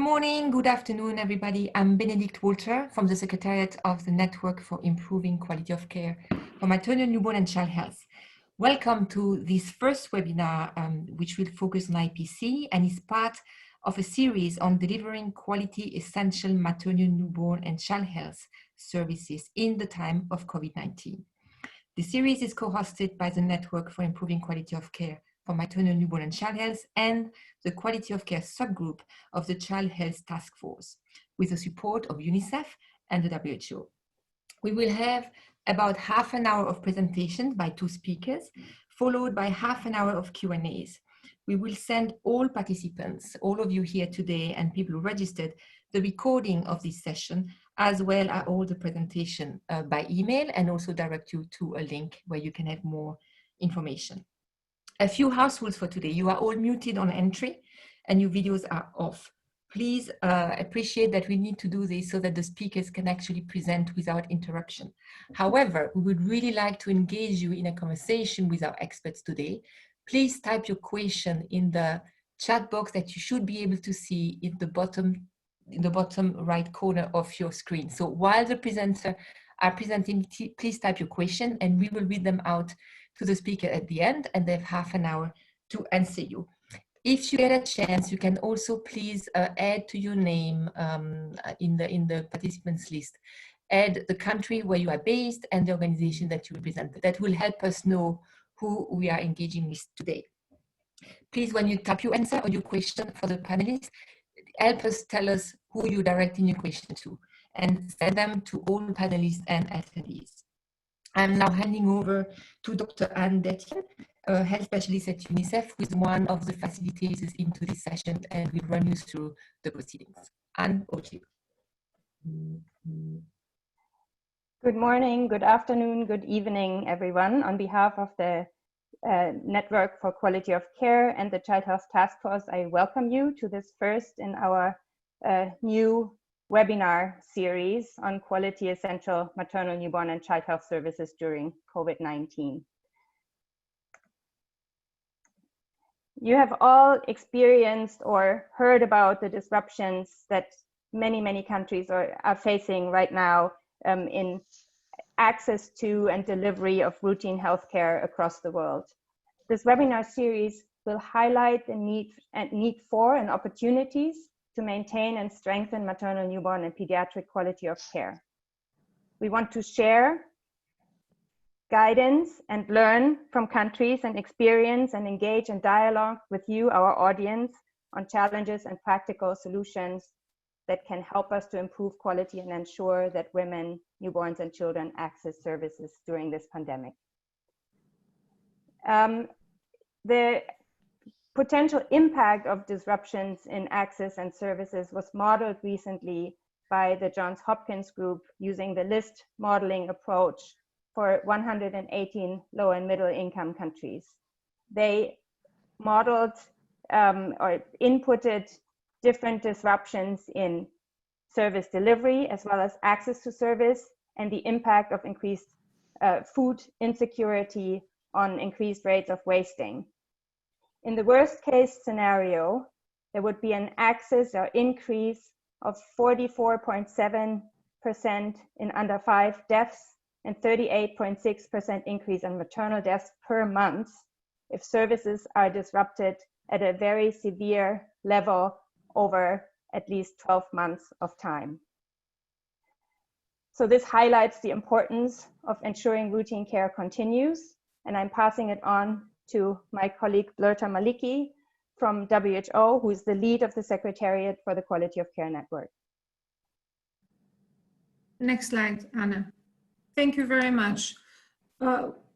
Good morning, good afternoon, everybody. I'm Benedict Walter from the Secretariat of the Network for Improving Quality of Care for Maternal, Newborn and Child Health. Welcome to this first webinar, which will focus on IPC and is part of a series on delivering quality essential maternal, newborn and child health services in the time of COVID-19. The series is co-hosted by the Network for Improving Quality of Care for Maternal, Newborn and Child Health and the Quality of Care subgroup of the Child Health Task Force with the support of UNICEF and the WHO. We will have about half an hour of presentation by two speakers, followed by half an hour of Q&As. We will send all participants, all of you here today and people who registered, the recording of this session, as well as all the presentation by email, and also direct you to a link where you can have more information. A few house rules for today. You are all muted on entry and your videos are off. Please appreciate that we need to do this so that the speakers can actually present without interruption. However, we would really like to engage you in a conversation with our experts today. Please type your question in the chat box that you should be able to see in the bottom right corner of your screen. So while the presenters are presenting, please type your question and we will read them out to the speaker at the end, and they have half an hour to answer you. If you get a chance, you can also please add to your name in the participants list, add the country where you are based and the organization that you represent. That will help us know who we are engaging with today. Please, when you type your answer or your question for the panelists, help us tell us who you're directing your question to and send them to all panelists and attendees. I'm now handing over to Dr. Anne Detjen, a health specialist at UNICEF, who is one of the facilitators into this session and will run you through the proceedings. Anne, over to you. Good morning, good afternoon, good evening, everyone. On behalf of the Network for Quality of Care and the Child Health Task Force, I welcome you to this first in our new webinar series on quality essential maternal, newborn and child health services during COVID-19. You have all experienced or heard about the disruptions that many countries are facing right now in access to and delivery of routine healthcare across the world. This webinar series will highlight the need for and opportunities to maintain and strengthen maternal, newborn, and pediatric quality of care. We want to share guidance and learn from countries and experience and engage in dialogue with you, our audience, on challenges and practical solutions that can help us to improve quality and ensure that women, newborns, and children access services during this pandemic. The potential impact of disruptions in access and services was modeled recently by the Johns Hopkins group using the list modeling approach for 118 low and middle income countries. They modeled or inputted different disruptions in service delivery as well as access to service and the impact of increased food insecurity on increased rates of wasting. In the worst case scenario, there would be an access or increase of 44.7% in under 5 deaths and 38.6% increase in maternal deaths per month if services are disrupted at a very severe level over at least 12 months of time. So this highlights the importance of ensuring routine care continues, and I'm passing it on to my colleague Blurta Maliki from WHO, who is the lead of the Secretariat for the Quality of Care Network. Next slide, Anna. Thank you very much.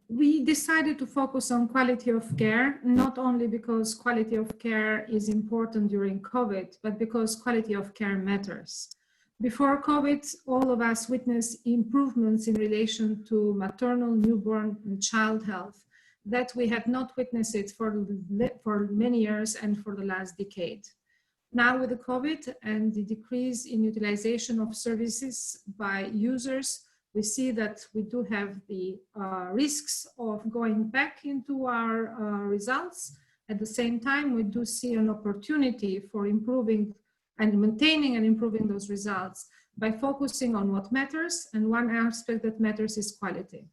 We decided to focus on quality of care, not only because quality of care is important during COVID, but because quality of care matters. Before COVID, all of us witnessed improvements in relation to maternal, newborn, and child health that we had not witnessed it for many years and for the last decade. Now with the COVID and the decrease in utilization of services by users, we see that we do have the risks of going back into our results. At the same time, we do see an opportunity for improving and maintaining and improving those results by focusing on what matters, and one aspect that matters is quality.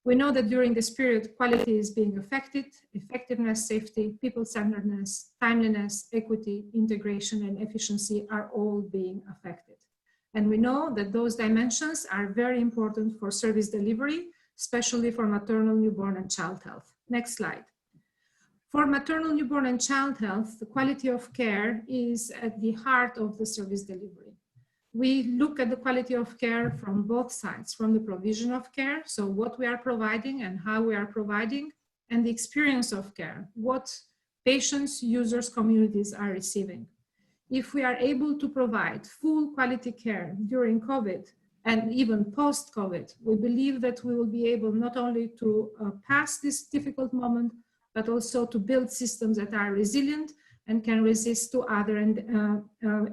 We know that during this period, quality is being affected. Effectiveness, safety, people-centeredness, timeliness, equity, integration, and efficiency are all being affected. And we know that those dimensions are very important for service delivery, especially for maternal, newborn, and child health. Next slide. For maternal, newborn, and child health, the quality of care is at the heart of the service delivery. We look at the quality of care from both sides, from the provision of care, so what we are providing and how we are providing, and the experience of care, what patients, users, communities are receiving. If we are able to provide full quality care during COVID and even post-COVID, we believe that we will be able not only to pass this difficult moment, but also to build systems that are resilient and can resist to other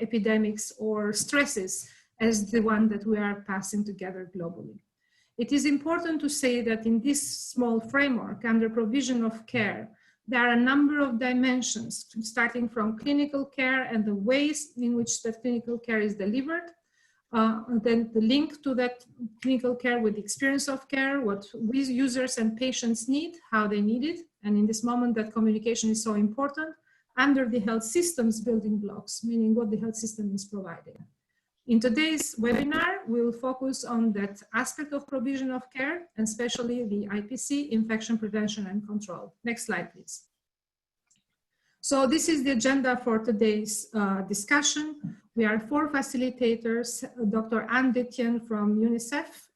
epidemics or stresses as the one that we are passing together globally. It is important to say that in this small framework, under provision of care, there are a number of dimensions, starting from clinical care and the ways in which that clinical care is delivered, then the link to that clinical care with the experience of care, what we users and patients need, how they need it, and in this moment that communication is so important, under the health systems building blocks, meaning what the health system is providing. In today's webinar, we will focus on that aspect of provision of care, and especially the IPC, infection prevention and control. Next slide, please. So this is the agenda for today's discussion. We are 4 facilitators, Dr. Anne Detjen from UNICEF,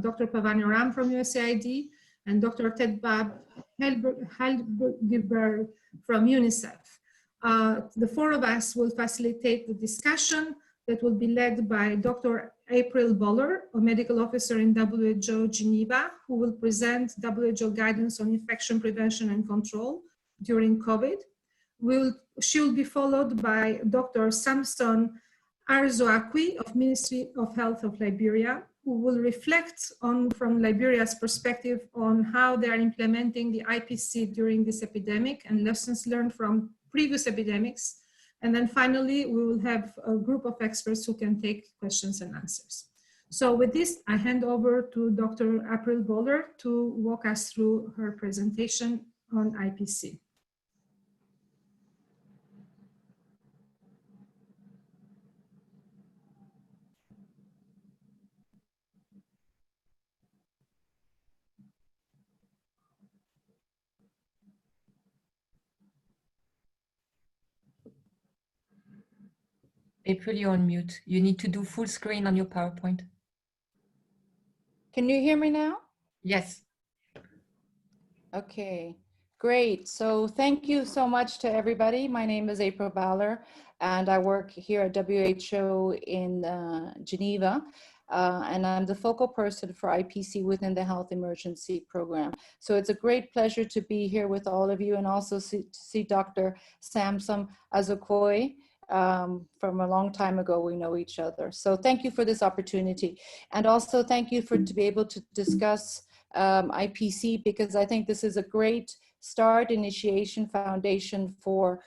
Dr. Pavani Ram from USAID, and Dr. Ted Bab Heilberg from UNICEF. The 4 of us will facilitate the discussion that will be led by Dr. April Boller, a medical officer in WHO Geneva, who will present WHO guidance on infection prevention and control during COVID. She will be followed by Dr. Samson Arzoakwi of Ministry of Health of Liberia, who will reflect on, from Liberia's perspective, on how they are implementing the IPC during this epidemic and lessons learned from previous epidemics. And then finally, we will have a group of experts who can take questions and answers. So with this, I hand over to Dr. April Boller to walk us through her presentation on IPC. April, you're on mute. You need to do full screen on your PowerPoint. Can you hear me now? Yes. Okay, great. So thank you so much to everybody. My name is April Boller, and I work here at WHO in Geneva. And I'm the focal person for IPC within the Health Emergency Program. So it's a great pleasure to be here with all of you, and also to see Dr. Samson Arzoakwi. From a long time ago, we know each other. So thank you for this opportunity. And also thank you to be able to discuss IPC, because I think this is a great start, initiation, foundation for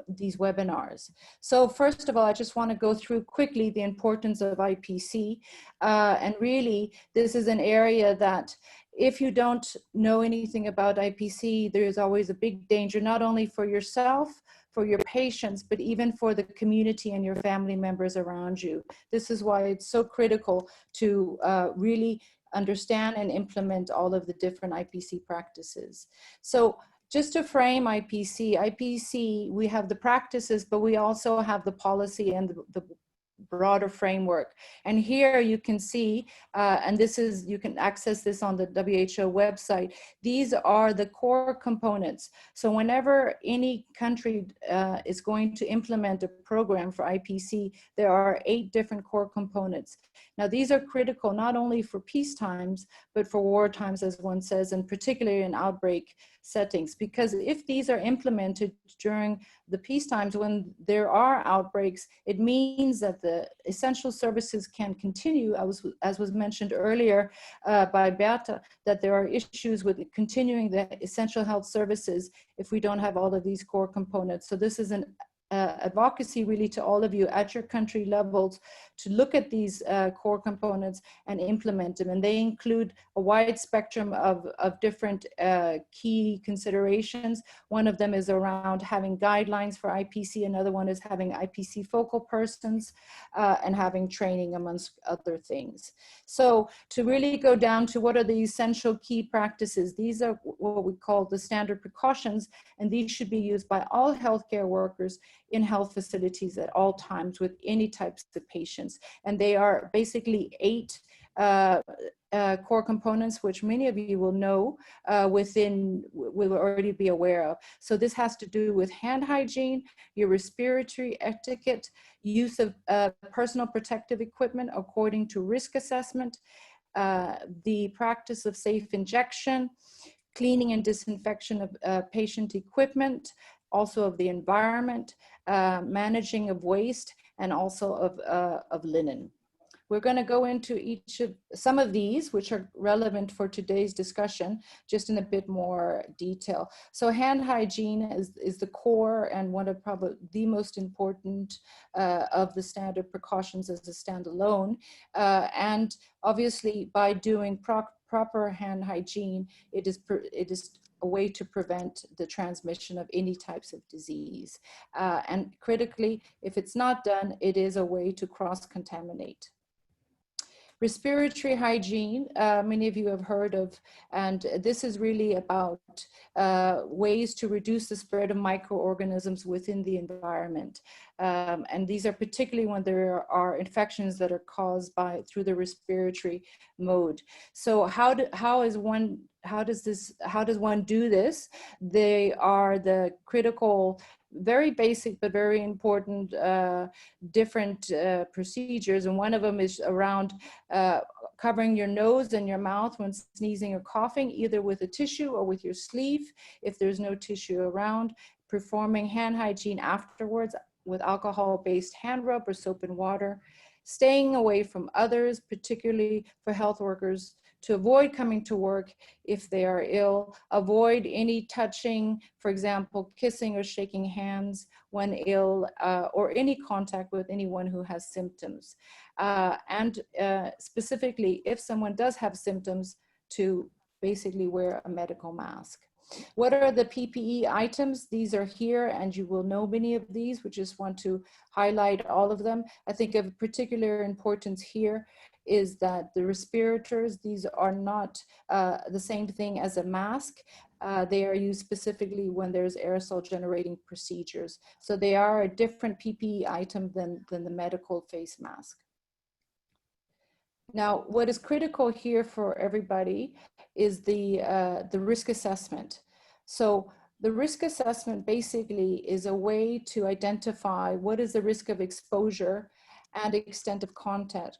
these webinars. So first of all, I just want to go through quickly the importance of IPC. And really, this is an area that if you don't know anything about IPC, there is always a big danger, not only for yourself, for your patients, but even for the community and your family members around you. This is why it's so critical to really understand and implement all of the different IPC practices. So just to frame IPC, we have the practices, but we also have the policy and the broader framework. And here you can see, and this is, you can access this on the WHO website, these are the core components. So whenever any country is going to implement a program for IPC, there are 8 different core components. Now these are critical not only for peace times, but for war times, as one says, and particularly in outbreak settings, because if these are implemented during the peace times when there are outbreaks, it means that the essential services can continue, as was mentioned earlier by Berta, that there are issues with continuing the essential health services if we don't have all of these core components. So this is an advocacy really to all of you at your country levels to look at these core components and implement them. And they include a wide spectrum of different key considerations. One of them is around having guidelines for IPC. Another one is having IPC focal persons and having training, amongst other things. So to really go down to what are the essential key practices, these are what we call the standard precautions, and these should be used by all healthcare workers in health facilities at all times with any types of patients. And they are basically 8 core components, which many of you will know will already be aware of. So this has to do with hand hygiene, your respiratory etiquette, use of personal protective equipment according to risk assessment, the practice of safe injection, cleaning and disinfection of patient equipment, also of the environment, managing of waste, and also of linen. We're going to go into some of these, which are relevant for today's discussion, just in a bit more detail. So hand hygiene is the core and one of probably the most important of the standard precautions as a standalone. And obviously by doing proper hand hygiene, it is a way to prevent the transmission of any types of disease. And critically, if it's not done, it is a way to cross-contaminate. Respiratory hygiene, many of you have heard of, and this is really about ways to reduce the spread of microorganisms within the environment. And these are particularly when there are infections that are caused through the respiratory mode. So how does one do this? They are the critical, very basic but very important different procedures, and one of them is around covering your nose and your mouth when sneezing or coughing, either with a tissue or with your sleeve if there's no tissue around, performing hand hygiene afterwards with alcohol-based hand rub or soap and water, staying away from others, particularly for health workers, to avoid coming to work if they are ill, avoid any touching, for example, kissing or shaking hands when ill, or any contact with anyone who has symptoms. And specifically, if someone does have symptoms, to basically wear a medical mask. What are the PPE items? These are here, and you will know many of these. We just want to highlight all of them. I think of particular importance here is that the respirators, these are not the same thing as a mask. They are used specifically when there's aerosol generating procedures. So they are a different PPE item than the medical face mask. Now, what is critical here for everybody is the risk assessment. So the risk assessment basically is a way to identify what is the risk of exposure and extent of contact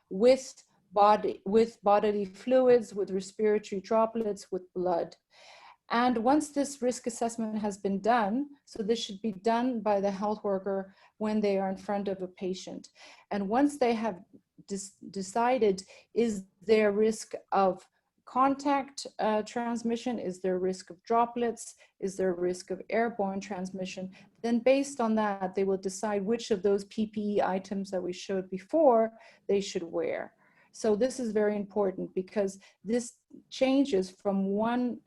with bodily fluids, with respiratory droplets, with blood. And once this risk assessment has been done, so this should be done by the health worker when they are in front of a patient. And once they have decided, is there risk of contact transmission, is there risk of droplets, is there risk of airborne transmission, then based on that, they will decide which of those PPE items that we showed before they should wear. So this is very important because this changes from one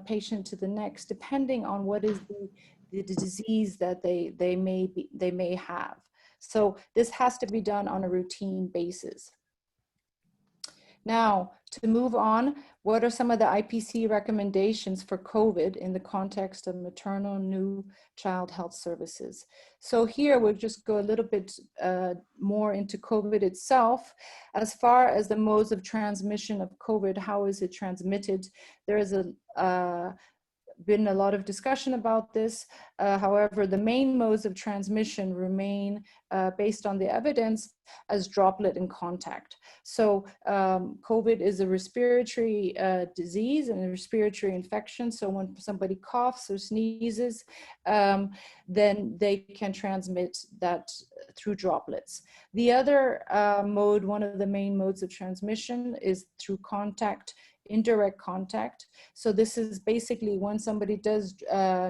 patient to the next, depending on what is the disease that they may have. So this has to be done on a routine basis. Now, to move on, what are some of the IPC recommendations for COVID in the context of maternal new child health services? So here we'll just go a little bit more into COVID itself. As far as the modes of transmission of COVID, how is it transmitted? There is been a lot of discussion about this. However, the main modes of transmission remain based on the evidence as droplet and contact. So COVID is a respiratory disease and a respiratory infection. So when somebody coughs or sneezes, then they can transmit that through droplets. The other mode, one of the main modes of transmission, is through contact indirect contact. So this is basically when somebody does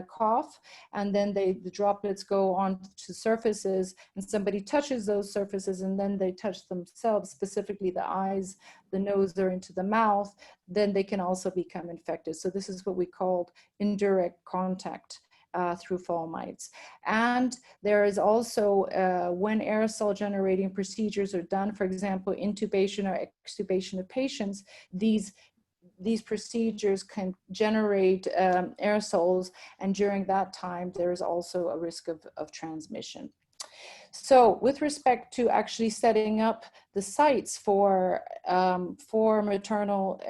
cough, and then the droplets go on to surfaces, and somebody touches those surfaces, and then they touch themselves, specifically the eyes, the nose, or into the mouth, then they can also become infected. So this is what we call indirect contact through fomites. And there is also, when aerosol generating procedures are done, for example, intubation or extubation of patients, these procedures can generate aerosols, and during that time, there is also a risk of transmission. So with respect to actually setting up the sites for maternal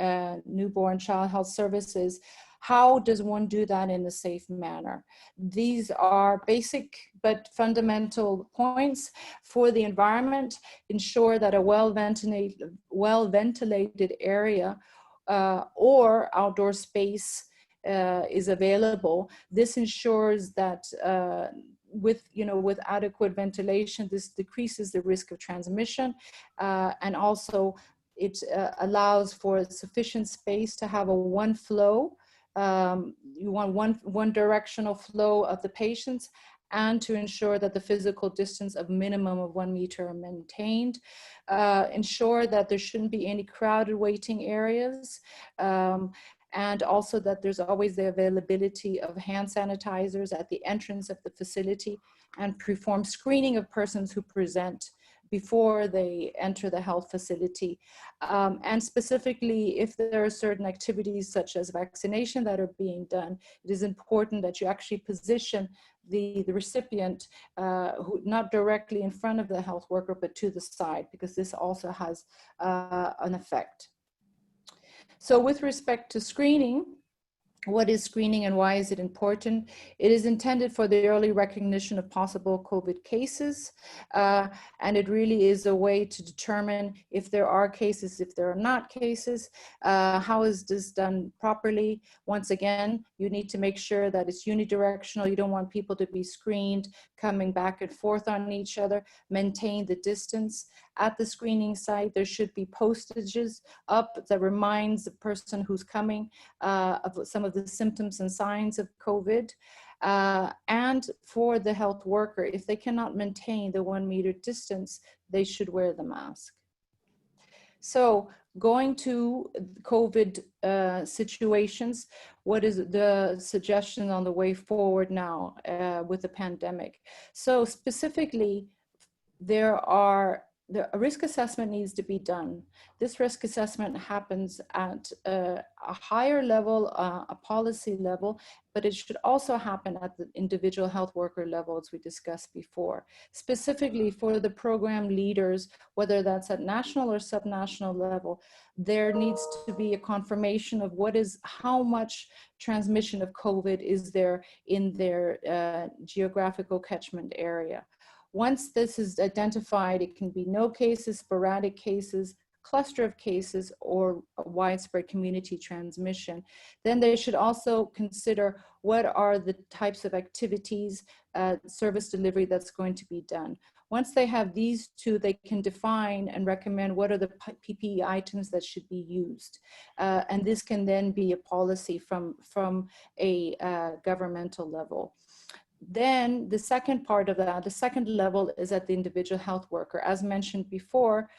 newborn child health services, how does one do that in a safe manner? These are basic but fundamental points for the environment. Ensure that a well-ventilated area or outdoor space is available. This ensures that with adequate ventilation, this decreases the risk of transmission, and also it allows for sufficient space to have a one flow. You want one directional flow of the patients, and to ensure that the physical distance of minimum of 1 meter are maintained. Ensure that there shouldn't be any crowded waiting areas. And also that there's always the availability of hand sanitizers at the entrance of the facility, and perform screening of persons who present before they enter the health facility. And specifically, if there are certain activities such as vaccination that are being done, it is important that you actually position the recipient who not directly in front of the health worker, but to the side, because this also has an effect. So with respect to screening, what is screening and why is it important? It is intended for the early recognition of possible COVID cases. And it really is a way to determine if there are cases, if there are not cases. How is this done properly? Once again, you need to make sure that it's unidirectional. You don't want people to be screened, coming back and forth on each other. Maintain the distance. At the screening site, there should be postages up that reminds the person who's coming of some of the symptoms and signs of COVID. And for the health worker, if they cannot maintain the 1 meter distance, they should wear the mask. So going to COVID situations, what is the suggestion on the way forward now with the pandemic? So specifically, a risk assessment needs to be done. This risk assessment happens at a higher level, a policy level, but it should also happen at the individual health worker level, as we discussed before. Specifically for the program leaders, whether that's at national or subnational level, there needs to be a confirmation of how much transmission of COVID is there in their geographical catchment area. Once this is identified, it can be no cases, sporadic cases, cluster of cases, or a widespread community transmission. Then they should also consider what are the types of activities, service delivery that's going to be done. Once they have these two, they can define and recommend what are the PPE items that should be used. And this can then be a policy from a governmental level. Then the second part of that, the second level, is at the individual health worker. As mentioned before,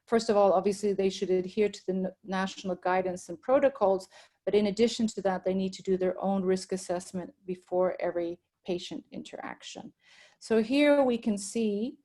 first of all, obviously they should adhere to the national guidance and protocols, but in addition to that, they need to do their own risk assessment before every patient interaction. So here we can see,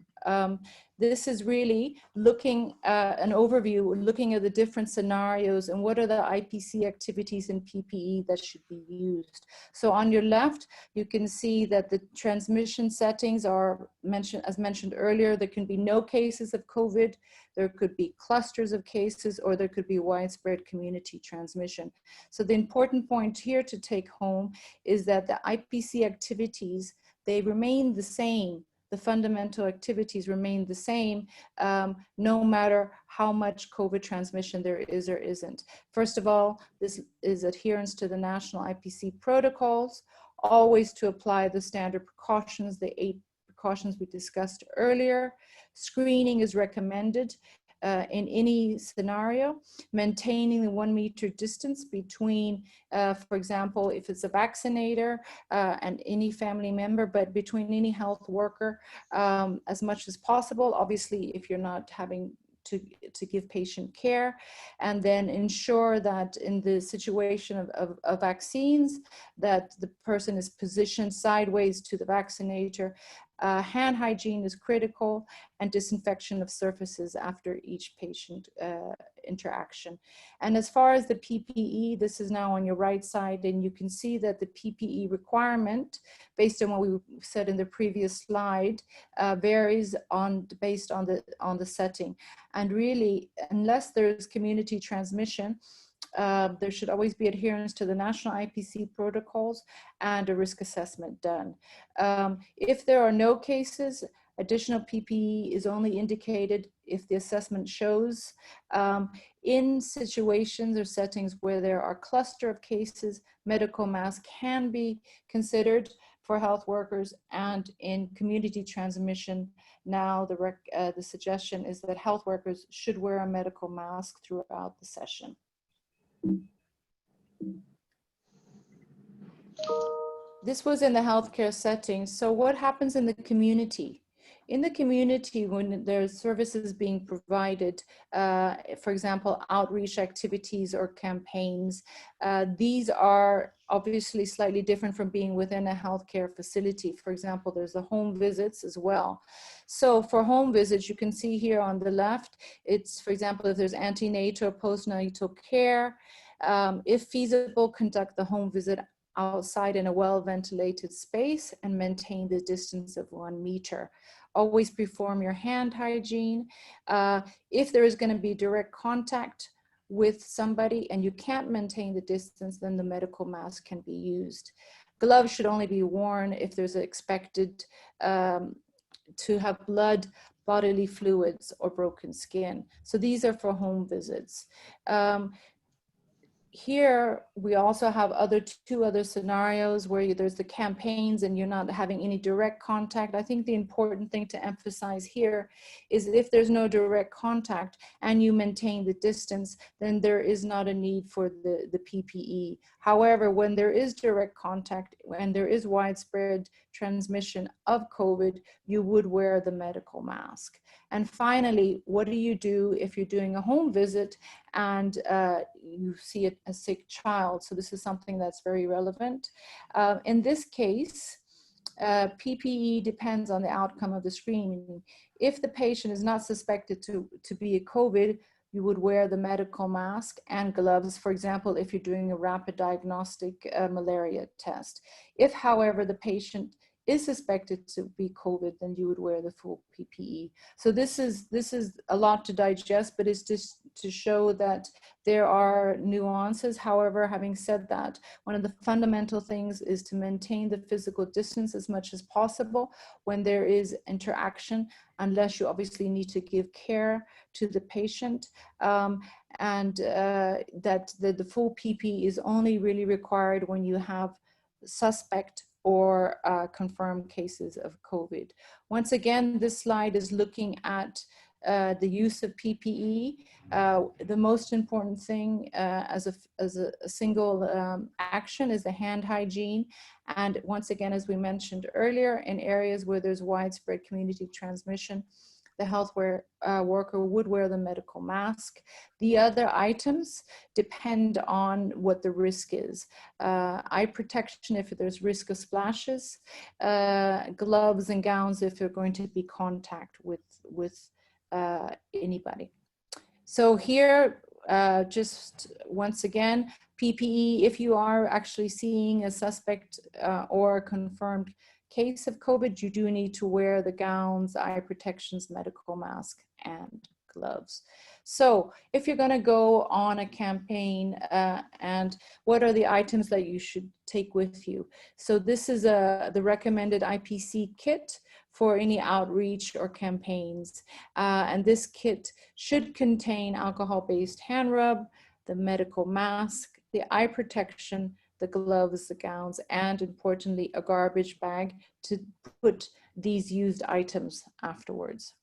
this is really looking at an overview, looking at the different scenarios and what are the IPC activities and PPE that should be used. So on your left, you can see that the transmission settings are mentioned, as mentioned earlier. There can be no cases of COVID, there could be clusters of cases, or there could be widespread community transmission. So the important point here to take home is that the IPC activities, they remain the same. The fundamental activities remain the same, no matter how much COVID transmission there is or isn't. First of all, this is adherence to the national IPC protocols, always to apply the standard precautions, the 8 precautions we discussed earlier. Screening is recommended. in any scenario, maintaining the 1 meter distance between, for example, if it's a vaccinator and any family member, but between any health worker as much as possible. Obviously, if you're not having to give patient care, and then ensure that in the situation of vaccines, that the person is positioned sideways to the vaccinator. Hand hygiene is critical, and disinfection of surfaces after each patient interaction. And as far as the PPE, this is now on your right side, and you can see that the PPE requirement, based on what we said in the previous slide, varies based on the setting. And really, unless there's community transmission, there should always be adherence to the national IPC protocols and a risk assessment done. If there are no cases, additional PPE is only indicated if the assessment shows. In situations or settings where there are cluster of cases, medical masks can be considered for health workers, and in community transmission, now the suggestion is that health workers should wear a medical mask throughout the session. This was in the healthcare setting. So what happens in the community? In the community, when there's services being provided, for example, outreach activities or campaigns, these are obviously slightly different from being within a healthcare facility. For example, there's the home visits as well. So for home visits, you can see here on the left, it's, for example, if there's antenatal, postnatal care, if feasible, conduct the home visit outside in a well-ventilated space and maintain the distance of 1 meter. Always perform your hand hygiene. If there is going to be direct contact with somebody and you can't maintain the distance, then the medical mask can be used. Gloves should only be worn if there's expected to have blood, bodily fluids, or broken skin. So these are for home visits. Here, we also have two other scenarios where there's the campaigns and you're not having any direct contact. I think the important thing to emphasize here is that if there's no direct contact and you maintain the distance, then there is not a need for the PPE. However, when there is direct contact and there is widespread transmission of COVID, you would wear the medical mask. And finally, what do you do if you're doing a home visit and you see a sick child? So this is something that's very relevant. In this case, PPE depends on the outcome of the screening. If the patient is not suspected to be a COVID, you would wear the medical mask and gloves, for example, if you're doing a rapid diagnostic malaria test. If, however, the patient is suspected to be COVID, then you would wear the full PPE. So this is a lot to digest, but it's just to show that there are nuances. However, having said that, one of the fundamental things is to maintain the physical distance as much as possible when there is interaction, unless you obviously need to give care to the patient. That the full PPE is only really required when you have suspect or confirmed cases of COVID. Once again, this slide is looking at the use of PPE. The most important thing as a single action is the hand hygiene. And once again, as we mentioned earlier, in areas where there's widespread community transmission, the health worker would wear the medical mask. The other items depend on what the risk is. Eye protection if there's risk of splashes, gloves and gowns if you're going to be contact with anybody. So here, just once again, PPE, if you are actually seeing a suspect or a confirmed case of COVID, you do need to wear the gowns, eye protections, medical mask, and gloves. So if you're going to go on a campaign, and what are the items that you should take with you? So this is the recommended IPC kit for any outreach or campaigns. And this kit should contain alcohol-based hand rub, the medical mask, the eye protection, the gloves, the gowns, and importantly, a garbage bag to put these used items afterwards.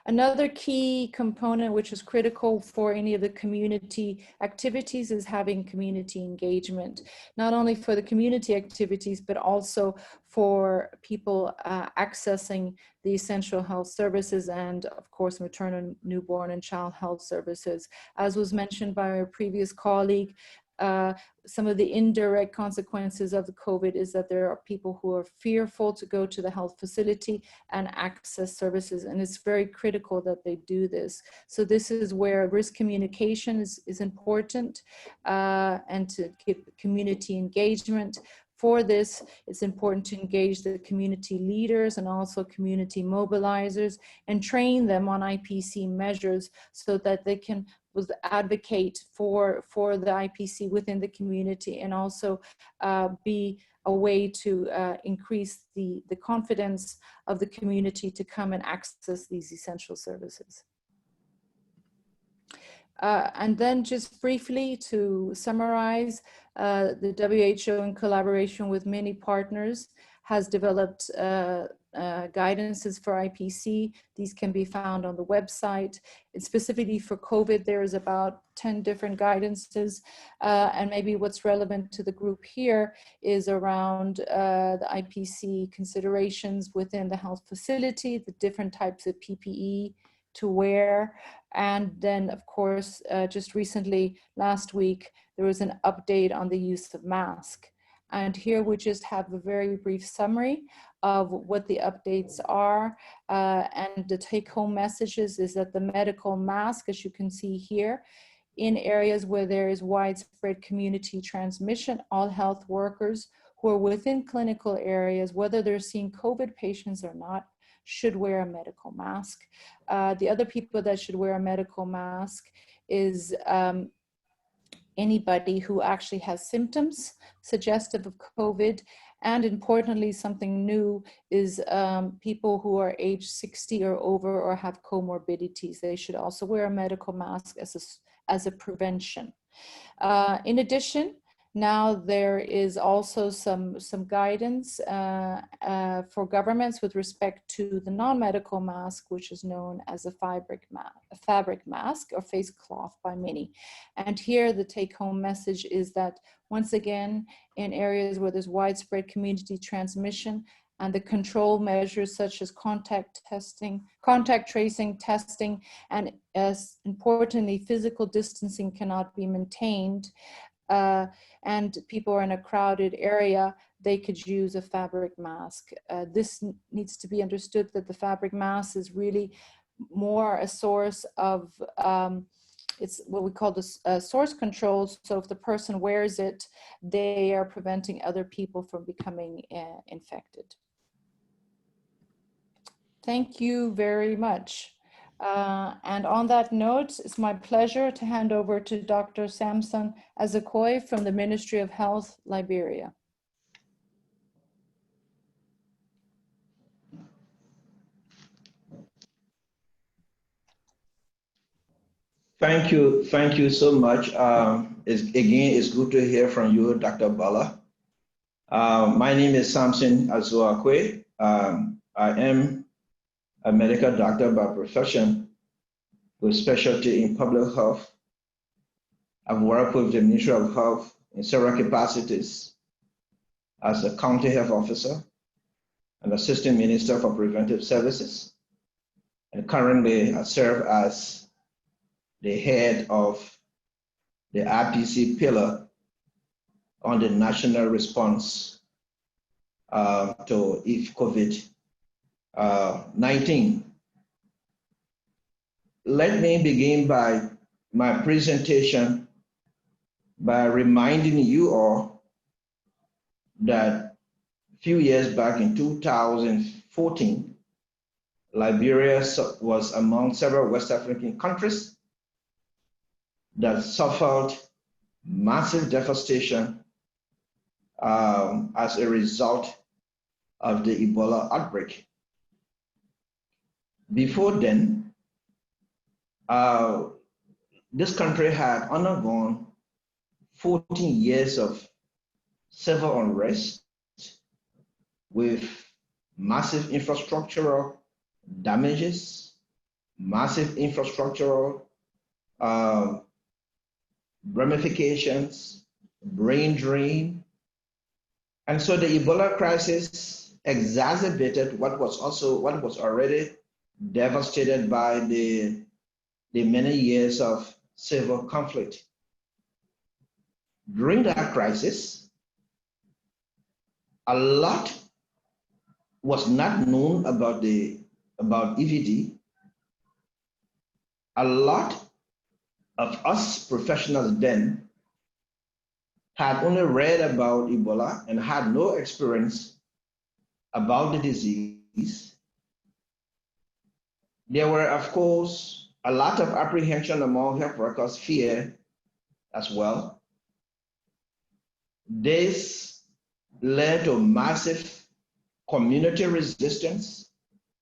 Another key component, which is critical for any of the community activities, is having community engagement, not only for the community activities, but also for people accessing the essential health services and, of course, maternal, newborn, and child health services. As was mentioned by our previous colleague, some of the indirect consequences of the COVID is that there are people who are fearful to go to the health facility and access services, and it's very critical that they do this. So this is where risk communication is important, and to get community engagement. For this, it's important to engage the community leaders and also community mobilizers and train them on IPC measures so that they can advocate for the IPC within the community, and also be a way to increase the confidence of the community to come and access these essential services. And then just briefly to summarize, the WHO, in collaboration with many partners, has developed guidances for IPC. These can be found on the website. And specifically for COVID, there is about 10 different guidances. And maybe what's relevant to the group here is around the IPC considerations within the health facility, the different types of PPE to wear. And then, of course, just recently, last week, there was an update on the use of masks. And here we just have a very brief summary of what the updates are. And the take-home messages is that the medical mask, as you can see here, in areas where there is widespread community transmission, all health workers who are within clinical areas, whether they're seeing COVID patients or not, should wear a medical mask. The other people that should wear a medical mask is anybody who actually has symptoms suggestive of COVID. And importantly, something new is people who are age 60 or over or have comorbidities. They should also wear a medical mask as a prevention. In addition, now there is also some guidance for governments with respect to the non-medical mask, which is known as a fabric mask or face cloth by many. And here the take-home message is that, once again, in areas where there's widespread community transmission, and the control measures such as contact tracing, testing, and as importantly, physical distancing cannot be maintained, and people are in a crowded area, they could use a fabric mask. This needs to be understood that the fabric mask is really more a source of, it's what we call the source control. So if the person wears it, they are preventing other people from becoming infected. Thank you very much. And on that note, it's my pleasure to hand over to Dr. Samson Azakoy from the Ministry of Health, Liberia. Thank you so much. It's good to hear from you, Dr. Bala. My name is Samson Azakoy. I am a medical doctor by profession with specialty in public health. I've worked with the Ministry of Health in several capacities as a county health officer and assistant minister for preventive services. And currently I serve as the head of the IPC pillar on the national response to COVID-19. Let me begin by my presentation by reminding you all that a few years back in 2014, Liberia was among several West African countries that suffered massive devastation as a result of the Ebola outbreak. Before then, this country had undergone 14 years of civil unrest with massive infrastructural damages, massive infrastructural ramifications, brain drain. And so the Ebola crisis exacerbated what was already devastated by the many years of civil conflict. During that crisis, a lot was not known about EVD. A lot of us professionals then had only read about Ebola and had no experience about the disease. There were, of course, a lot of apprehension among health workers, fear as well. This led to massive community resistance,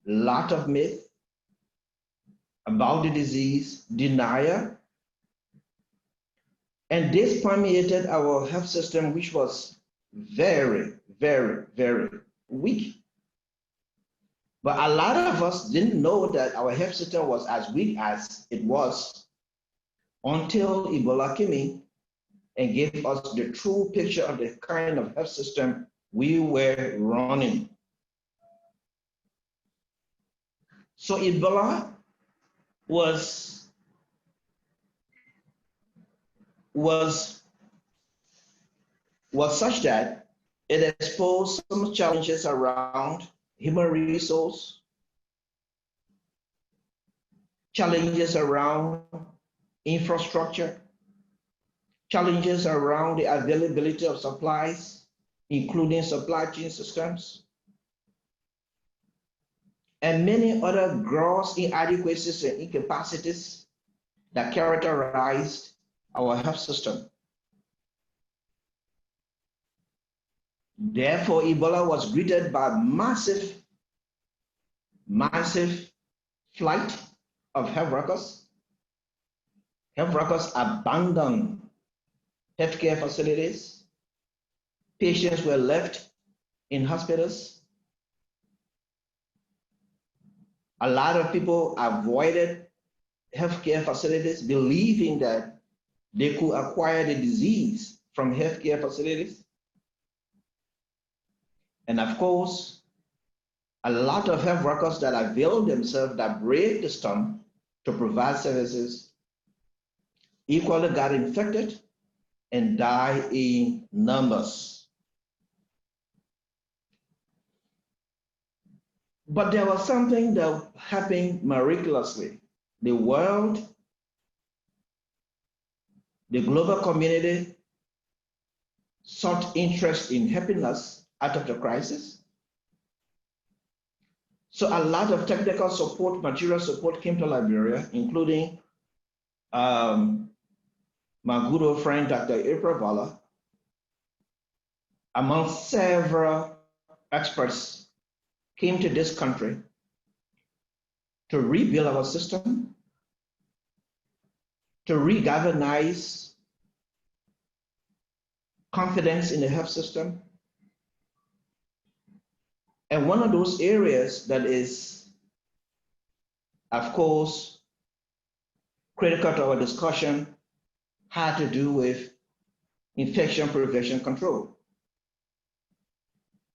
lot of myth about the disease, denial, and this permeated our health system, which was very, very, very weak. But a lot of us didn't know that our health system was as weak as it was until Ebola came in and gave us the true picture of the kind of health system we were running. So Ebola was such that it exposed some challenges around human resource, challenges around infrastructure, challenges around the availability of supplies, including supply chain systems, and many other gross inadequacies and incapacities that characterized our health system. Therefore, Ebola was greeted by massive flight of health workers. Health workers abandoned healthcare facilities. Patients were left in hospitals. A lot of people avoided healthcare facilities, believing that they could acquire the disease from healthcare facilities. And of course, a lot of health workers that availed themselves, that braved the storm to provide services, equally got infected and died in numbers. But there was something that happened miraculously. The world, the global community sought interest in helping us out of the crisis. So a lot of technical support, material support came to Liberia, including my good old friend, Dr. April Bala, among several experts came to this country to rebuild our system, to re-galvanize confidence in the health system. And one of those areas that is, of course, critical to our discussion had to do with infection prevention control.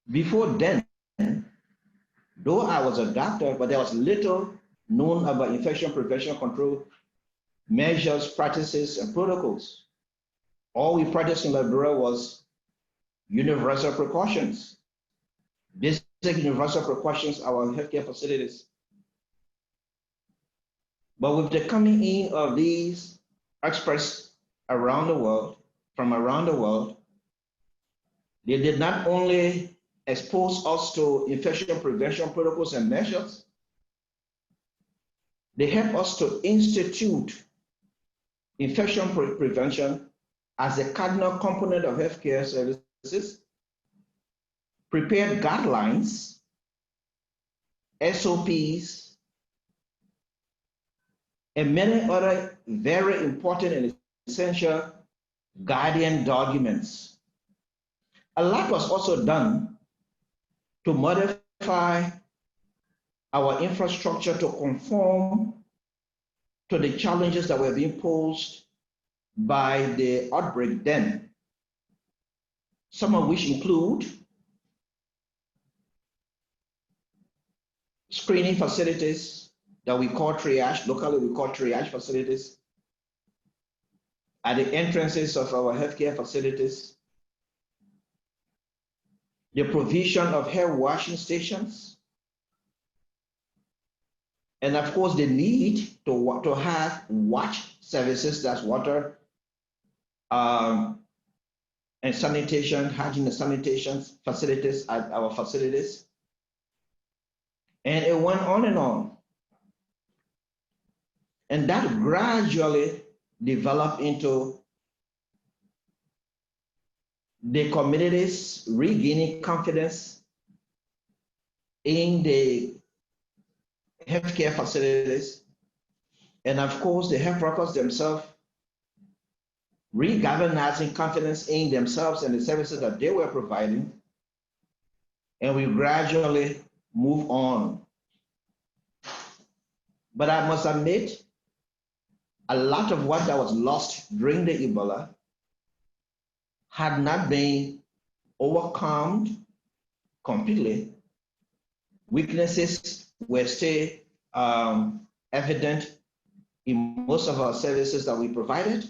Before then, though I was a doctor, but there was little known about infection prevention control measures, practices, and protocols. All we practiced in Liberia was universal precautions, basic universal precautions, our healthcare facilities. But with the coming in of these experts around the world, from around the world, they did not only expose us to infection prevention protocols and measures, they help us to institute infection prevention as a cardinal component of healthcare services, prepared guidelines, SOPs, and many other very important and essential guardian documents. A lot was also done to modify our infrastructure to conform to the challenges that were being posed by the outbreak then, some of which include screening facilities that we call triage, locally we call triage facilities, at the entrances of our healthcare facilities, the provision of hand washing stations, and of course the need to have wash services, that's water and sanitation, hygiene and sanitation facilities at our facilities. And it went on and on. And that gradually developed into the communities regaining confidence in the healthcare facilities, and of course the health workers themselves regalvanizing confidence in themselves and the services that they were providing, and we gradually move on. But I must admit, a lot of what that was lost during the Ebola had not been overcome completely. Weaknesses were still evident in most of our services that we provided.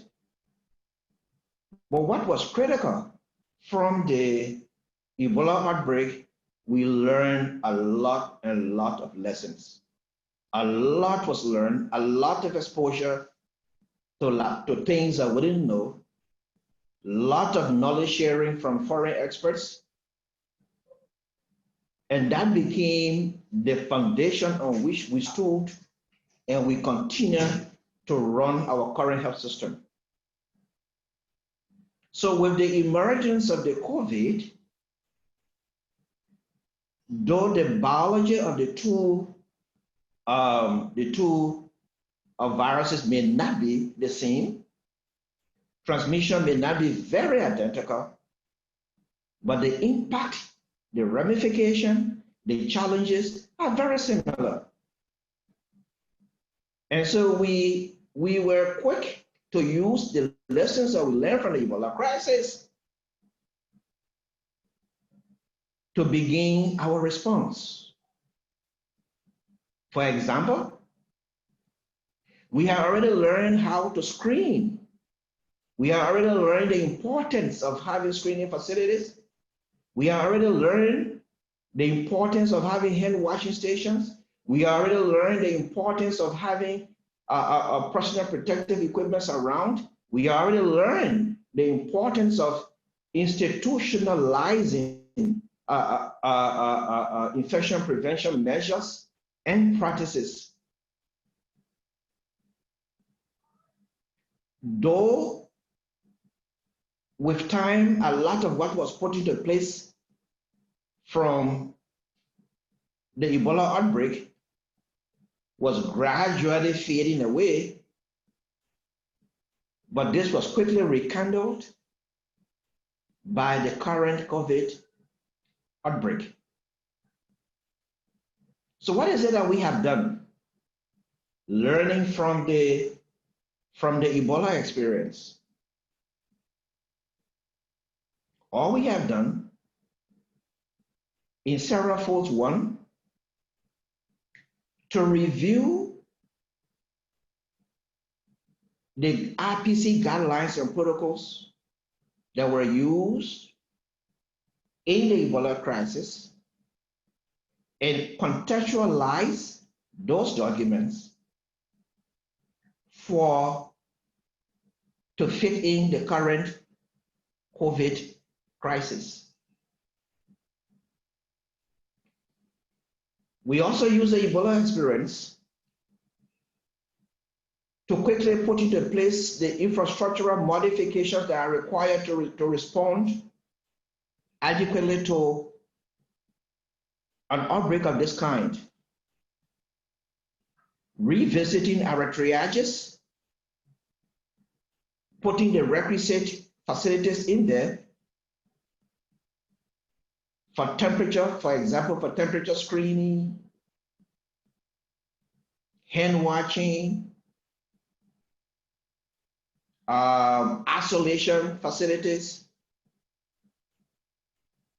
But what was critical from the Ebola outbreak, we learned a lot of lessons. A lot was learned, a lot of exposure to things that we didn't know, a lot of knowledge sharing from foreign experts. And that became the foundation on which we stood, and we continue to run our current health system. So with the emergence of the COVID, though the biology of the two viruses may not be the same, transmission may not be very identical, but the impact, the ramification, the challenges are very similar. And so we were quick to use the lessons that we learned from the Ebola crisis to begin our response. For example, we have already learned how to screen. We have already learned the importance of having screening facilities. We have already learned the importance of having hand washing stations. We already learned the importance of having personal protective equipment around. We already learned the importance of institutionalizing infection prevention measures and practices. Though with time, a lot of what was put into place from the Ebola outbreak was gradually fading away, but this was quickly rekindled by the current COVID outbreak. So what is it that we have done? Learning from the Ebola experience. All we have done in several folds: one, to review the RPC guidelines and protocols that were used in the Ebola crisis and contextualize those documents to fit in the current COVID crisis. We also use the Ebola experience to quickly put into place the infrastructural modifications that are required to respond adequately to an outbreak of this kind. Revisiting our triages, putting the requisite facilities in there for temperature, for example, for temperature screening, hand washing, isolation facilities,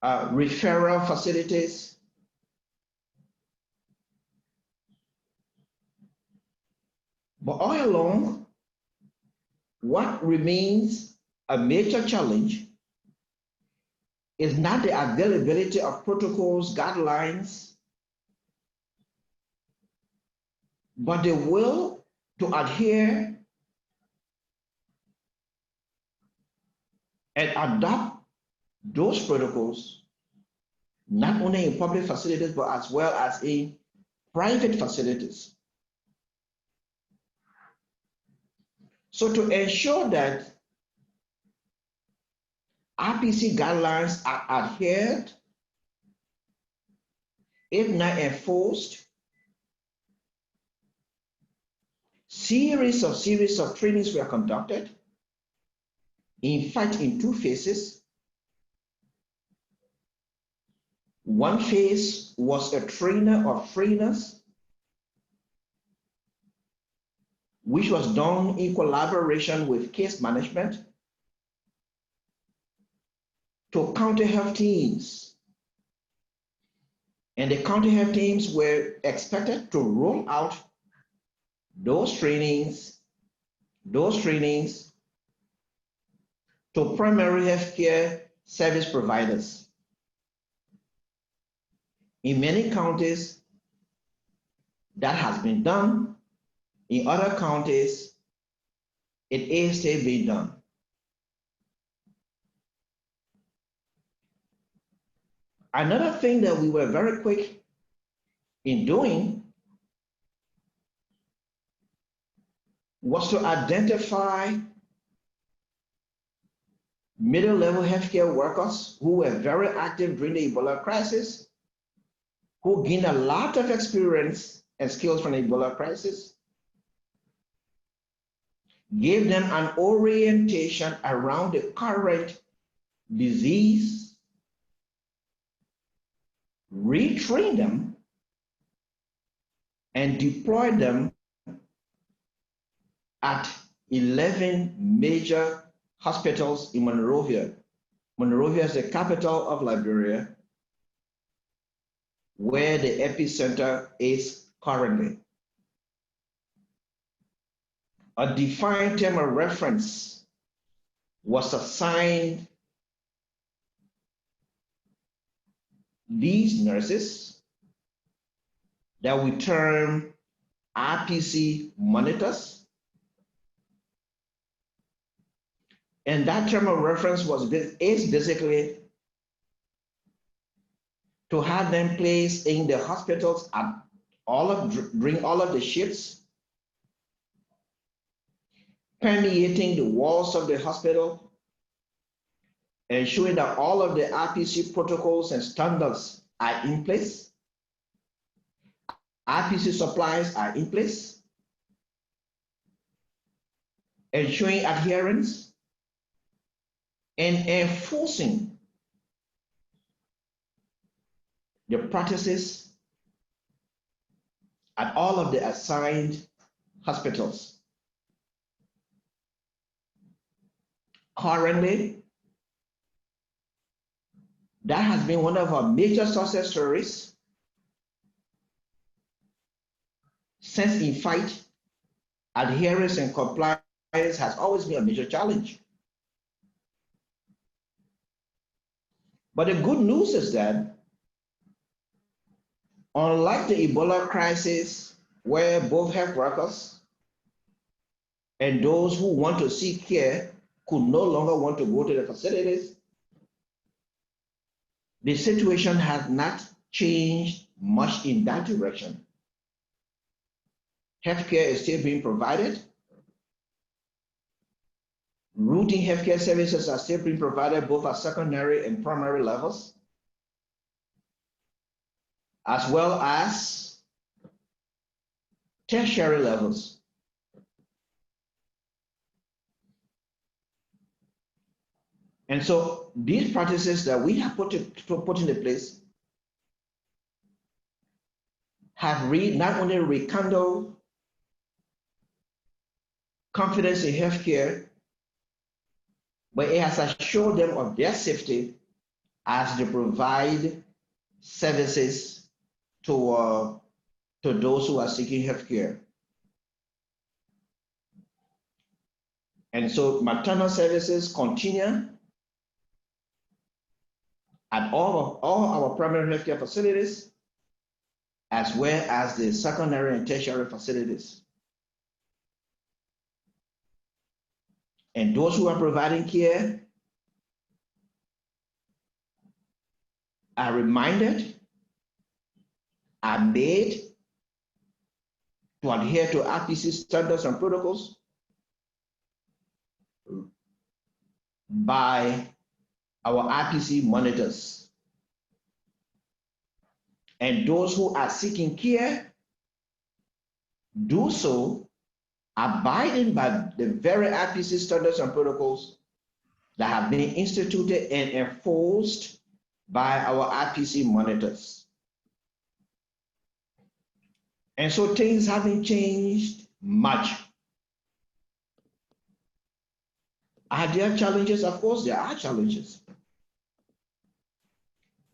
referral facilities. But all along, what remains a major challenge is not the availability of protocols, guidelines, but the will to adhere and adopt those protocols, not only in public facilities, but as well as in private facilities. So to ensure that RPC guidelines are adhered, if not enforced, series of trainings were conducted. In fact, in two phases. One phase was a trainer of trainers, which was done in collaboration with case management to county health teams. And the county health teams were expected to roll out those trainings to primary healthcare service providers. In many counties, that has been done. In other counties, it is still being done. Another thing that we were very quick in doing was to identify middle-level healthcare workers who were very active during the Ebola crisis, who gained a lot of experience and skills from the Ebola crisis, gave them an orientation around the current disease, retrained them, and deployed them at 11 major hospitals in Monrovia. Monrovia is the capital of Liberia, where the epicenter is currently. A defined term of reference was assigned these nurses that we term RPC monitors. And that term of reference is basically to have them placed in the hospitals at during all of the shifts, permeating the walls of the hospital, ensuring that all of the RPC protocols and standards are in place, RPC supplies are in place, ensuring adherence, and enforcing the practices at all of the assigned hospitals. Currently, that has been one of our major success stories, since in fact, adherence and compliance has always been a major challenge. But the good news is that, unlike the Ebola crisis, where both health workers and those who want to seek care could no longer want to go to the facilities, the situation has not changed much in that direction. Healthcare is still being provided. Routine healthcare services are still being provided both at secondary and primary levels, as well as tertiary levels. And so these practices that we have put into place have not only rekindled confidence in healthcare, but it has assured them of their safety as they provide services to those who are seeking healthcare. And so maternal services continue at all our primary healthcare facilities, as well as the secondary and tertiary facilities. And those who are providing care are reminded, are made to adhere to RPC standards and protocols by our RPC monitors. And those who are seeking care do so abiding by the very RPC standards and protocols that have been instituted and enforced by our RPC monitors. And so things haven't changed much. Are there challenges? Of course, there are challenges.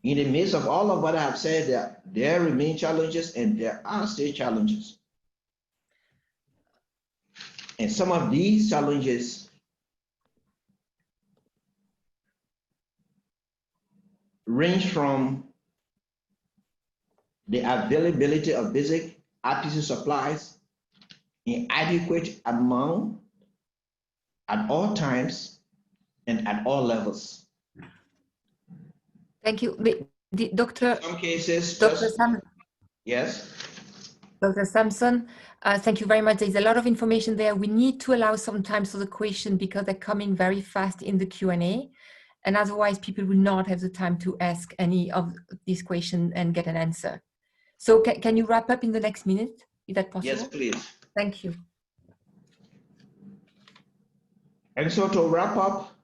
In the midst of all of what I have said, there remain challenges, and there are still challenges. And some of these challenges range from the availability of basic RPC supplies in adequate amount at all times and at all levels. Thank you. Dr. In some cases, yes. Dr. Sampson, thank you very much. There's a lot of information there. We need to allow some time for the question because they're coming very fast in the Q&A. And otherwise, people will not have the time to ask any of these questions and get an answer. So can you wrap up in the next minute? Is that possible? Yes, please. Thank you. And so to wrap up,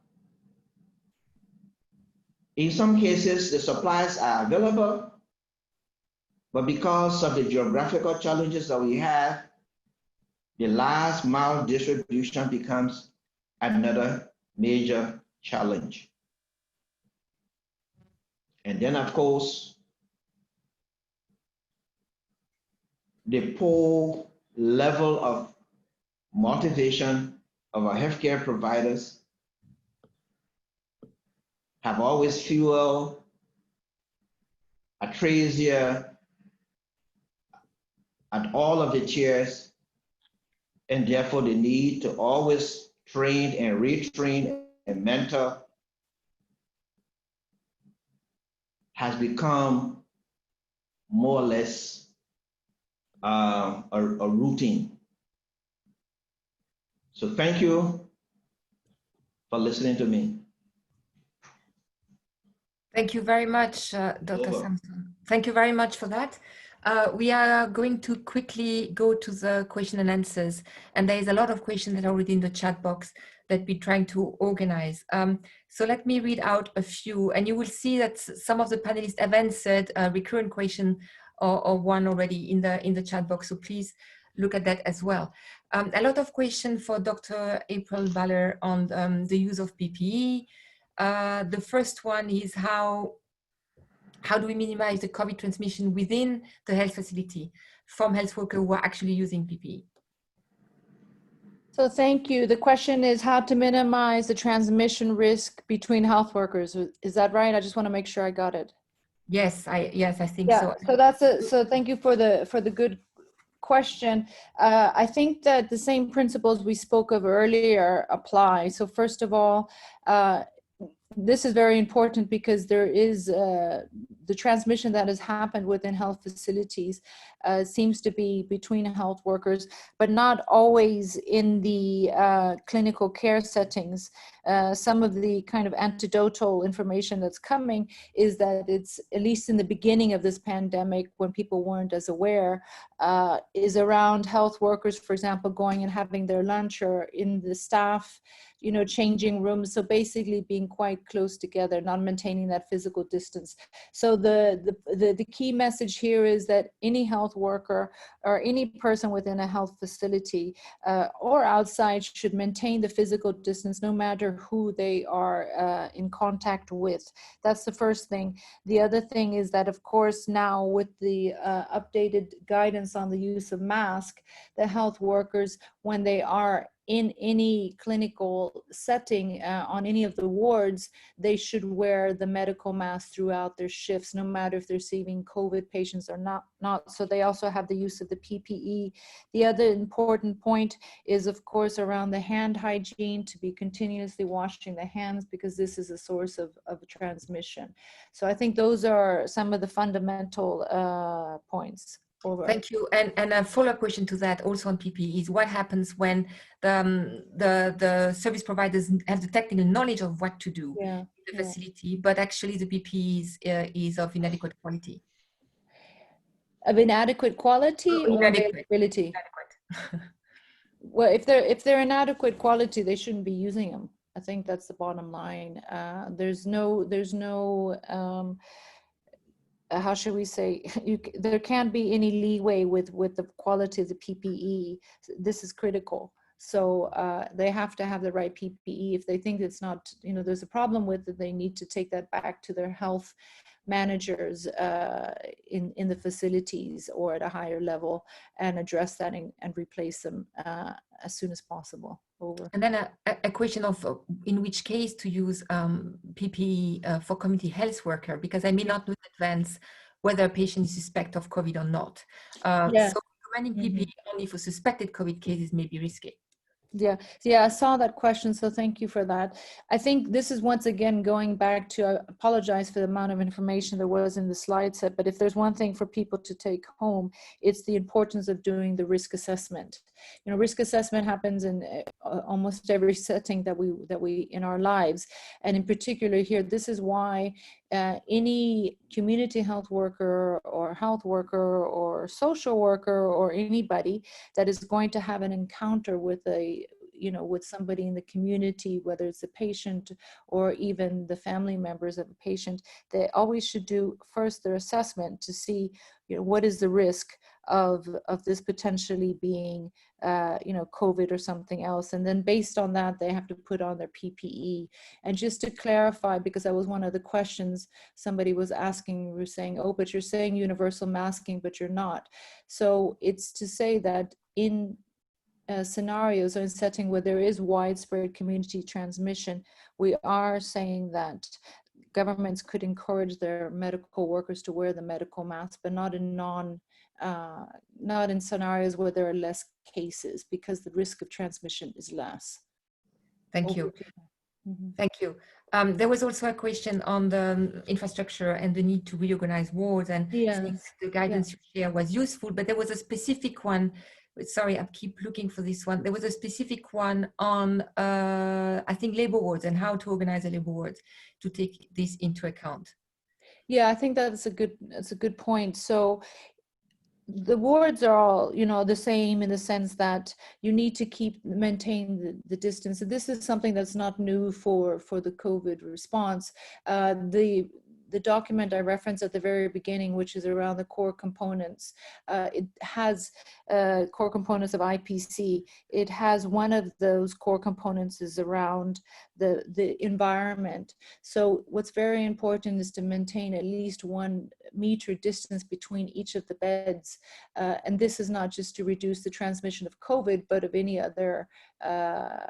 in some cases, the supplies are available, but because of the geographical challenges that we have, the last mile distribution becomes another major challenge. And then, of course, the poor level of motivation of our healthcare providers have always fueled atresia at all of the tiers, and therefore the need to always train and retrain and mentor has become more or less a routine. So thank you for listening to me. Thank you very much, Dr. Sampson. Thank you very much for that. We are going to quickly go to the question and answers. And there is a lot of questions that are already in the chat box that we're trying to organize. So let me read out a few, and you will see that some of the panelists have answered a recurrent question or one already in the chat box. So please look at that as well. A lot of questions for Dr. April Baller on the use of PPE. The first one is how do we minimize the COVID transmission within the health facility from health workers who are actually using PPE? So thank you. The question is how to minimize the transmission risk between health workers. Is that right? I just want to make sure I got it. Yes, I think yeah, so. So that's so thank you for the good question. I think that the same principles we spoke of earlier apply. So first of all, this is very important because there is the transmission that has happened within health facilities seems to be between health workers, but not always in the clinical care settings. Some of the kind of anecdotal information that's coming is that it's, at least in the beginning of this pandemic, when people weren't as aware, is around health workers, for example, going and having their lunch, or in the staff, you know, changing rooms. So basically being quite close together, not maintaining that physical distance. So So the key message here is that any health worker or any person within a health facility or outside should maintain the physical distance no matter who they are in contact with. That's the first thing. The other thing is that, of course, now with the updated guidance on the use of mask, the health workers, when they are in any clinical setting on any of the wards, they should wear the medical mask throughout their shifts, no matter if they're receiving COVID patients or not. So they also have the use of the PPE. The other important point is, of course, around the hand hygiene, to be continuously washing the hands, because this is a source of transmission. So I think those are some of the fundamental points. Over. Thank you. And a follow-up question to that, also on PPE, is what happens when the service providers have the technical knowledge of what to do in the facility, but actually the PPE is of inadequate quality? Of inadequate quality or availability? Inadequate. Well, if they're inadequate quality, they shouldn't be using them. I think that's the bottom line. There's no how should we say, there can't be any leeway with the quality of the PPE. This is critical. So they have to have the right PPE. If they think it's not, there's a problem with it, they need to take that back to their health managers in the facilities or at a higher level and address that and replace them as soon as possible. Over. And then a question of in which case to use PPE for community health worker, because I may not know in advance whether a patient is suspect of COVID or not. So recommending PPE only for suspected COVID cases may be risky. Yeah, I saw that question, so thank you for that. I think this is once again going back to, I apologize for the amount of information there was in the slide set, but if there's one thing for people to take home, it's the importance of doing the risk assessment. Risk assessment happens in almost every setting that we in our lives, and in particular here, this is why any community health worker or social worker or anybody that is going to have an encounter with with somebody in the community, whether it's a patient or even the family members of a patient, they always should do first their assessment to see what is the risk of this potentially being COVID or something else, and then based on that they have to put on their PPE. And just to clarify, because that was one of the questions somebody was asking, we were saying, oh, but you're saying universal masking, but you're not. So it's to say that in scenarios or in setting where there is widespread community transmission, we are saying that governments could encourage their medical workers to wear the medical mask, but not in scenarios where there are less cases, because the risk of transmission is less. Thank you. Thank you. There was also a question on the infrastructure and the need to reorganize wards, and the guidance you share was useful, but there was a specific one. Sorry, I keep looking for this one. There was a specific one on, I think, labor wards and how to organize a labor ward to take this into account. Yeah, I think that's a good point. So the wards are all, the same in the sense that you need to maintain the distance. And this is something that's not new for the COVID response. The document I referenced at the very beginning, which is around the core components, it has core components of IPC. It has one of those core components is around the environment. So what's very important is to maintain at least 1 meter distance between each of the beds. And this is not just to reduce the transmission of COVID, but of any other,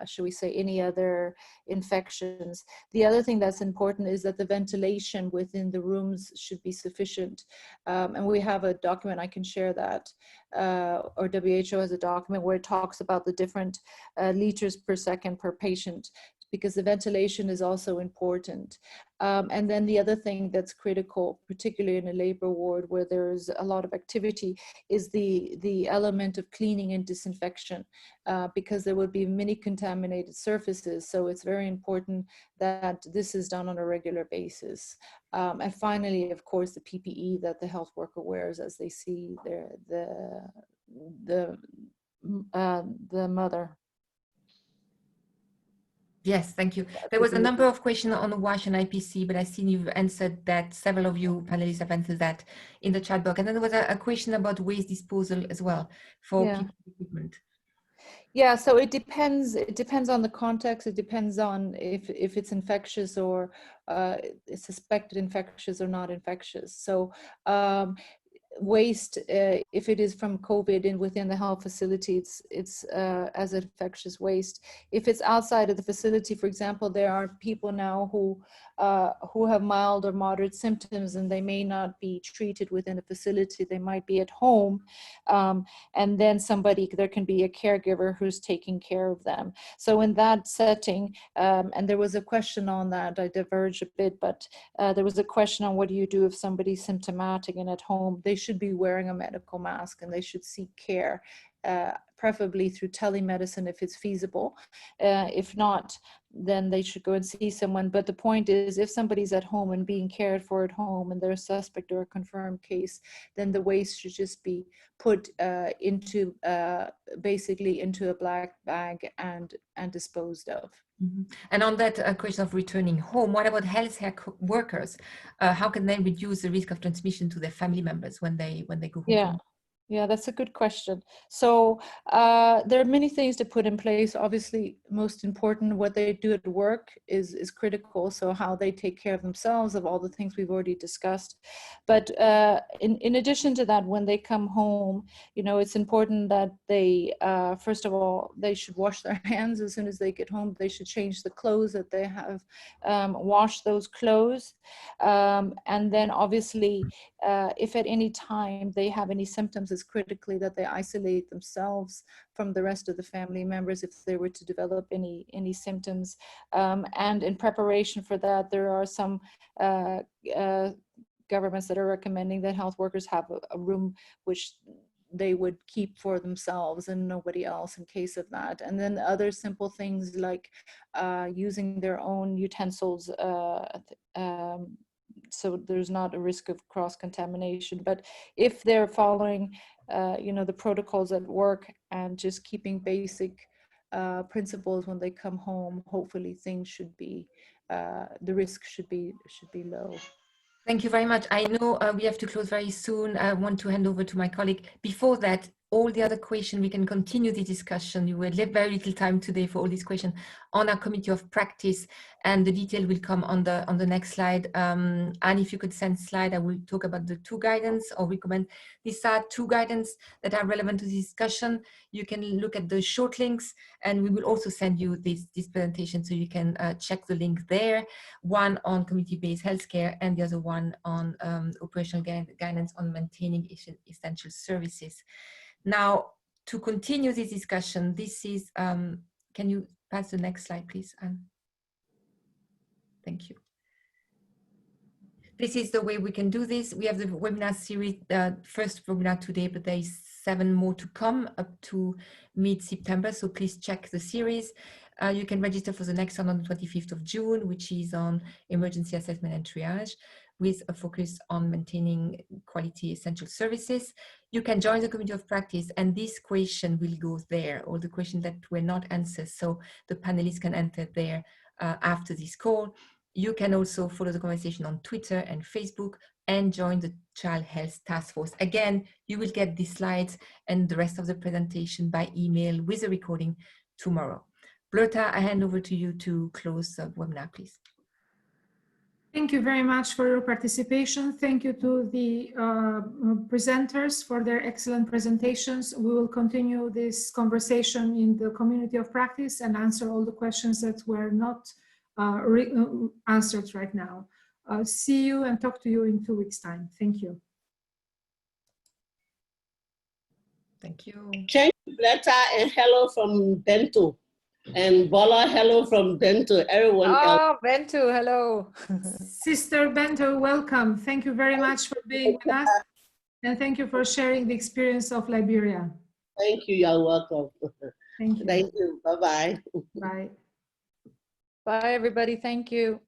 should we say, any other infections. The other thing that's important is that the ventilation within the rooms should be sufficient. And we have a document, I can share that, or WHO has a document where it talks about the different liters per second per patient, because the ventilation is also important. And then the other thing that's critical, particularly in a labor ward where there's a lot of activity, is the element of cleaning and disinfection, because there would be many contaminated surfaces. So it's very important that this is done on a regular basis. And finally, of course, the PPE that the health worker wears as they see the mother. Yes, thank you. There was a number of questions on WASH and IPC, but I see you've answered that. Several of you panelists have answered that in the chat box. And then there was a question about waste disposal as well for PPE equipment. Yeah, so it depends. It depends on the context. It depends on if it's infectious or suspected infectious or not infectious. So waste, if it is from COVID and within the health facility, it's as infectious waste. If it's outside of the facility, for example, there are people now who have mild or moderate symptoms and they may not be treated within a facility. They might be at home, and then there can be a caregiver who's taking care of them. So in that setting, and there was a question on that, I diverged a bit, but there was a question on what do you do if somebody's symptomatic and at home. They should be wearing a medical mask and they should seek care, preferably through telemedicine if it's feasible. If not, then they should go and see someone. But the point is, if somebody's at home and being cared for at home and they're a suspect or a confirmed case, then the waste should just be put basically into a black bag and disposed of. Mm-hmm. And on that question of returning home, what about healthcare workers? How can they reduce the risk of transmission to their family members when they go home? Yeah, that's a good question. So there are many things to put in place. Obviously, most important, what they do at work is critical. So how they take care of themselves, of all the things we've already discussed. But in addition to that, when they come home, it's important that they, first of all, they should wash their hands as soon as they get home. They should change the clothes that they have, wash those clothes. And then obviously, if at any time they have any symptoms, it's critically that they isolate themselves from the rest of the family members if they were to develop any symptoms. And in preparation for that, there are some governments that are recommending that health workers have a room which they would keep for themselves and nobody else in case of that. And then other simple things like using their own utensils, so there's not a risk of cross-contamination. But if they're following, the protocols at work and just keeping basic principles when they come home, hopefully things should be, the risk should be low. Thank you very much. I know we have to close very soon. I want to hand over to my colleague. Before that, all the other questions, we can continue the discussion. You will leave very little time today for all these questions on our committee of practice, and the detail will come on the next slide. And if you could send slide, I will talk about the two guidance or recommend. These are two guidance that are relevant to the discussion. You can look at the short links, and we will also send you this presentation so you can check the link there. One on community-based healthcare and the other one on operational guidance on maintaining essential services. Now, to continue this discussion, this is, can you pass the next slide, please, Anne? Thank you. This is the way we can do this. We have the webinar series, first webinar today, but there is 7 more to come up to mid-September, so please check the series. You can register for the next one on the 25th of June, which is on emergency assessment and triage, with a focus on maintaining quality essential services. You can join the committee of practice, and this question will go there, or the questions that were not answered, so the panelists can enter there after this call. You can also follow the conversation on Twitter and Facebook and join the Child Health Task Force. Again, you will get these slides and the rest of the presentation by email with a recording tomorrow. Berta, I hand over to you to close the webinar, please. Thank you very much for your participation. Thank you to the presenters for their excellent presentations. We will continue this conversation in the community of practice and answer all the questions that were not answered right now. See you and talk to you in 2 weeks' time. Thank you. Thank you. Thank you, Berta, and hello from Bento. And Bola, hello from Bento. Everyone else. Oh, Bento, hello. Sister Bento, welcome. Thank you very much for being with us. And thank you for sharing the experience of Liberia. Thank you. You're welcome. Thank you. Thank you. Bye-bye. Bye. Bye, everybody. Thank you.